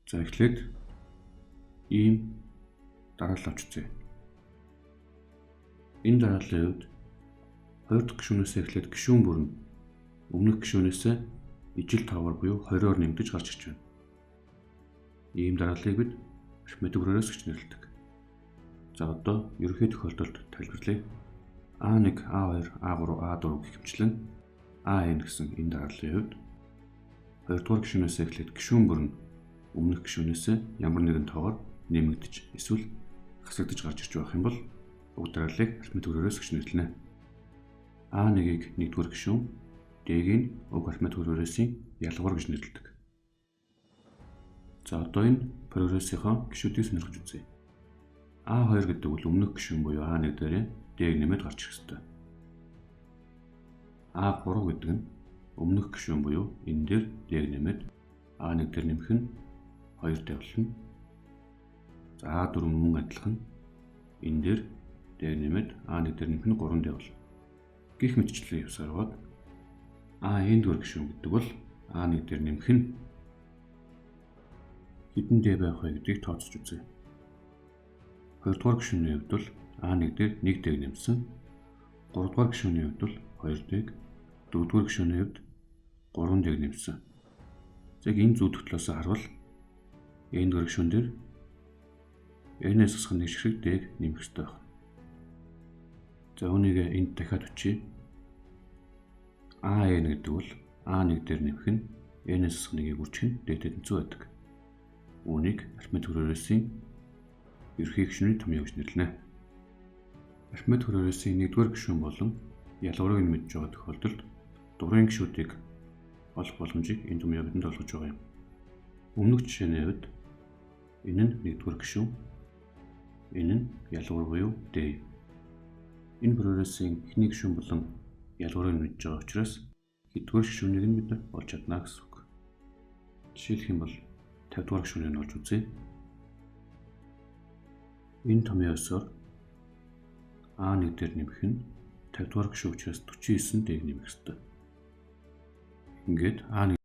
За эхлээд ийм дараалал авч үзье. Энэ дарааллын хувьд 2 дахь гишүүнээс эхлээд гишүүн бүр нь өмнөх гишүүнээс ижил тавар буюу 20-оор нэмэгдэж гарч ирж байна. Ийм дарааллыг бид арифметик хүрээрээс гэж нэрлэдэг. За одоо ерөнхий тохиолдолд тайлбарлая. A1, A2, A3, A4 гэх мэтлэн AN гэсэн энэ дарааллын хувьд 2 дугаар гишүүнээс эхлээд гишүүн бүр нь өмнөх гишүүнээс ямар нэгэн тоогоор нэмэгдэж эсвэл хасагдаж гарч ирж байх юм бол уг дарааллыг арифметик хүрээрээс гэж нэрлэнэ. A1-ийг 1-р гишүүн, D-ийг уг арифметик хүрээрээсийн ялгуур гэж нэрлэдэг. За одоо энэ прогрессийнхаа гишүүдийг сонирхож үзье. A2 гэдэг бол өмнөх гишүүн буюу A1 дээр D-ийг нэмээд гарч ирэх ёстой. A3 гэдэг нь өмнөх гишүүн буюу энэ дээр D-ийг нэмээд A1 дээр нэмэх нь 2 тавилна. За A4 мөн адилхан энэ дээр D-ийг нэмээд A1 дээр нэмэх нь 3 тавилна. Гэх мэтчлэн явсаар бод AN дугаар гишүүн гэдэг бол A1 дээр нэмэх нь хэдэн D байх вэ гэдгийг тооцож үзье. 2 дугаар гишүүний хувьд бол A1 дээр 1 D нэмсэн, 3 дугаар гишүүний хувьд бол 2 D, 4 дугаар гишүүний хувьд 3 D нэмсэн. Яг энэ зүйн төтлөөс харвал энэ дугаар гишүүн дээр N-ээс засах нэг шиг D нэмэх ёстой байна. За үүнийг энд дахиад өчье. AN гэдэг бол A1 дээр нэмэх нь N-ээс засах нэгийг үржих нь D-тэй тэнцүү байдаг. Үүнийг арифметик хүрээрээсийн ерөнхий гишүүний томьёо гэж нэрлэнэ. Арифметик хүрээрээсийн 1-р гишүүн болон ялгуурыг нь мэдж байгаа тохиолдолд дурын гишүүдийг олох боломжийг энэ томьёо бидэнд олгож байгаа юм. Өмнөх жишээний хувьд энэ нь 1-р гишүүн, энэ нь ялгуур буюу D. Энэ хүрээрээсийн эхний гишүүн болон ялгуурыг нь мэдж байгаа учраас хэдгээр гишүүнийг нь бид олж чадна гэсэн үг. Жишээлх юм бол 50 дугаар гишүүнийг нь олж үзье. Энэ томьёосоор A1 дээр нэмэх нь 50 дугаар гишүүн учраас 49 D нэмэх ёстой. Ингээд A1